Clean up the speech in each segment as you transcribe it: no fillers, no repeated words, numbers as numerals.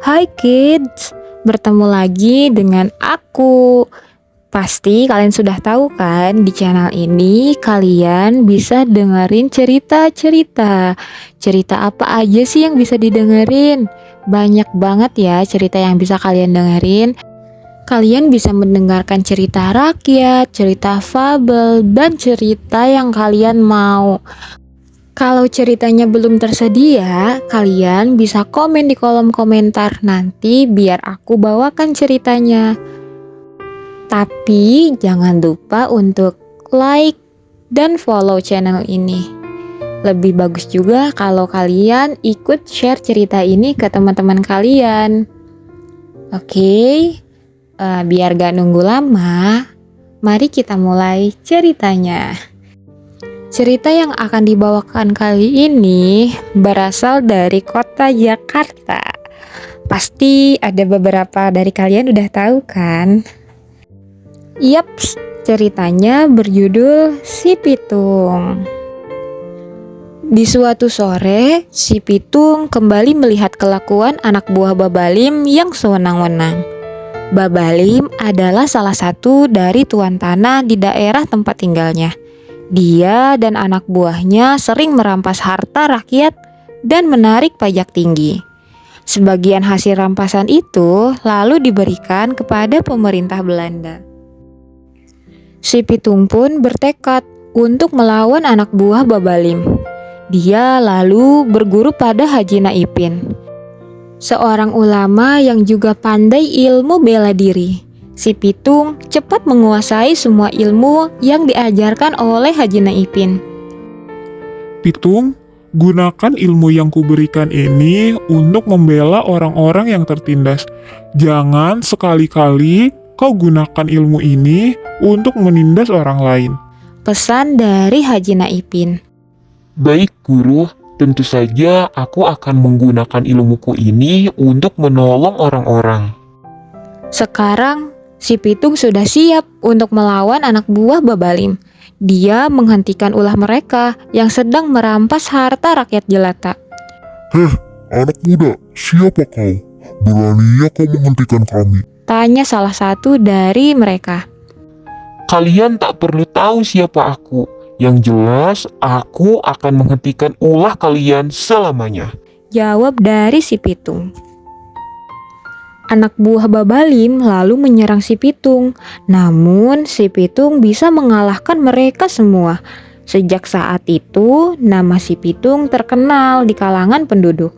Hai kids, bertemu lagi dengan aku. Pasti kalian sudah tahu kan, di channel ini kalian bisa dengerin cerita-cerita. Cerita apa aja sih yang bisa didengerin? Banyak banget ya cerita yang bisa kalian dengerin. Kalian bisa mendengarkan cerita rakyat, cerita fabel, dan cerita yang kalian mau. Kalau ceritanya belum tersedia, kalian bisa komen di kolom komentar nanti biar aku bawakan ceritanya. Tapi jangan lupa untuk like dan follow channel ini. Lebih bagus juga kalau kalian ikut share cerita ini ke teman-teman kalian. Oke, biar gak nunggu lama, mari kita mulai ceritanya. Cerita yang akan dibawakan kali ini berasal dari kota Jakarta. Pasti ada beberapa dari kalian udah tahu kan? Yaps, ceritanya berjudul Si Pitung. Di suatu sore, si Pitung kembali melihat kelakuan anak buah Babalim yang sewenang-wenang. Babalim adalah salah satu dari tuan tanah di daerah tempat tinggalnya. Dia dan anak buahnya sering merampas harta rakyat dan menarik pajak tinggi. Sebagian hasil rampasan itu lalu diberikan kepada pemerintah Belanda. Si Pitung pun bertekad untuk melawan anak buah Babalim. Dia lalu berguru pada Haji Naipin, seorang ulama yang juga pandai ilmu bela diri. Si Pitung cepat menguasai semua ilmu yang diajarkan oleh Haji Naipin. Pitung, gunakan ilmu yang kuberikan ini untuk membela orang-orang yang tertindas. Jangan sekali-kali kau gunakan ilmu ini untuk menindas orang lain. Pesan dari Haji Naipin. Baik guru, tentu saja aku akan menggunakan ilmuku ini untuk menolong orang-orang. Sekarang si Pitung sudah siap untuk melawan anak buah Babalim. Dia menghentikan ulah mereka yang sedang merampas harta rakyat jelata. Heh, anak muda, siapa kau? Beraninya kau menghentikan kami? Tanya salah satu dari mereka. Kalian tak perlu tahu siapa aku. Yang jelas, aku akan menghentikan ulah kalian selamanya. Jawab dari si Pitung. Anak buah Babalim lalu menyerang si Pitung. Namun si Pitung bisa mengalahkan mereka semua. Sejak saat itu, nama si Pitung terkenal di kalangan penduduk.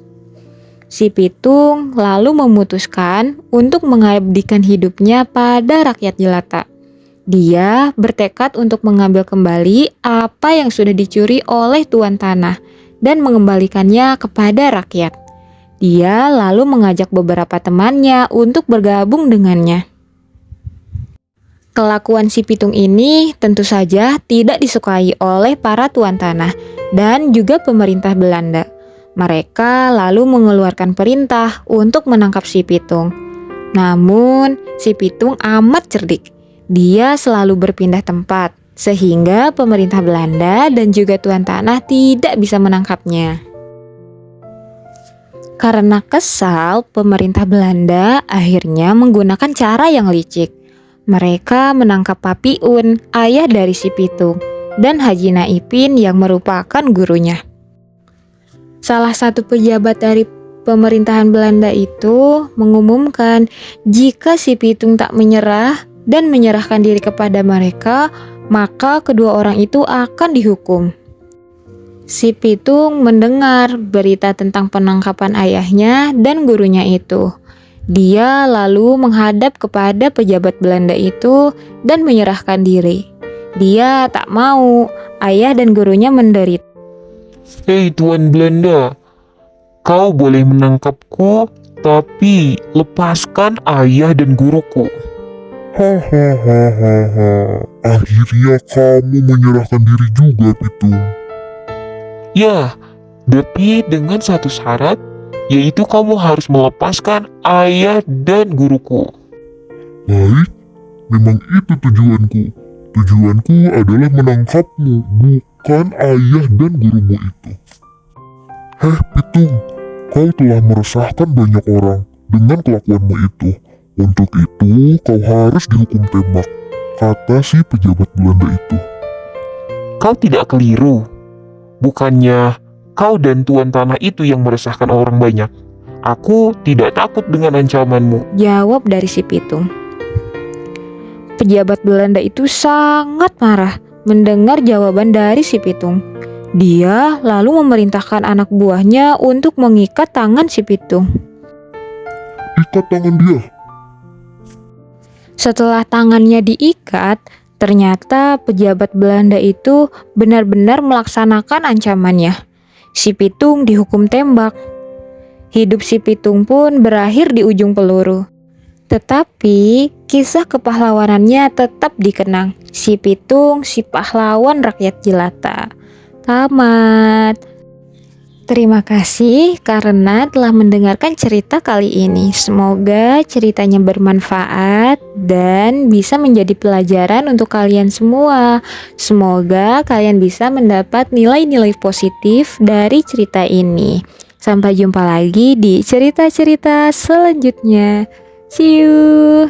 Si Pitung lalu memutuskan untuk mengabdikan hidupnya pada rakyat jelata. Dia bertekad untuk mengambil kembali apa yang sudah dicuri oleh tuan tanah dan mengembalikannya kepada rakyat. Dia lalu mengajak beberapa temannya untuk bergabung dengannya. Kelakuan si Pitung ini tentu saja tidak disukai oleh para tuan tanah dan juga pemerintah Belanda. Mereka lalu mengeluarkan perintah untuk menangkap si Pitung. Namun, si Pitung amat cerdik. Dia selalu berpindah tempat, sehingga pemerintah Belanda dan juga tuan tanah tidak bisa menangkapnya. Karena kesal, pemerintah Belanda akhirnya menggunakan cara yang licik. Mereka menangkap Papiun, ayah dari si Pitung, dan Haji Naipin yang merupakan gurunya. Salah satu pejabat dari pemerintahan Belanda itu mengumumkan jika si Pitung tak menyerah dan menyerahkan diri kepada mereka, maka kedua orang itu akan dihukum. Si Pitung mendengar berita tentang penangkapan ayahnya dan gurunya itu. Dia lalu menghadap kepada pejabat Belanda itu dan menyerahkan diri. Dia tak mau ayah dan gurunya menderita. Hei Tuan Belanda, kau boleh menangkapku, tapi lepaskan ayah dan guruku. Hahaha, akhirnya kamu menyerahkan diri juga, Pitung. Ya, tapi dengan satu syarat, yaitu kamu harus melepaskan ayah dan guruku. Baik, memang itu tujuanku. Tujuanku adalah menangkapmu, bukan ayah dan gurumu itu. Heh, Pitung, Kau telah meresahkan banyak orang dengan kelakuanmu itu. Untuk itu, kau harus dihukum tembak, kata si pejabat Belanda itu. Kau tidak keliru. Bukannya kau dan tuan tanah itu yang meresahkan orang banyak. Aku tidak takut dengan ancamanmu. Jawab dari si Pitung. Pejabat Belanda itu sangat marah mendengar jawaban dari si Pitung. Dia lalu memerintahkan anak buahnya untuk mengikat tangan si Pitung. Ikat tangan dia. Setelah tangannya diikat, ternyata pejabat Belanda itu benar-benar melaksanakan ancamannya. Si Pitung dihukum tembak. Hidup si Pitung pun berakhir di ujung peluru. Tetapi kisah kepahlawanannya tetap dikenang. Si Pitung, si pahlawan rakyat jelata. Tamat. Terima kasih karena telah mendengarkan cerita kali ini. Semoga ceritanya bermanfaat dan bisa menjadi pelajaran untuk kalian semua. Semoga kalian bisa mendapat nilai-nilai positif dari cerita ini. Sampai jumpa lagi di cerita-cerita selanjutnya. See you.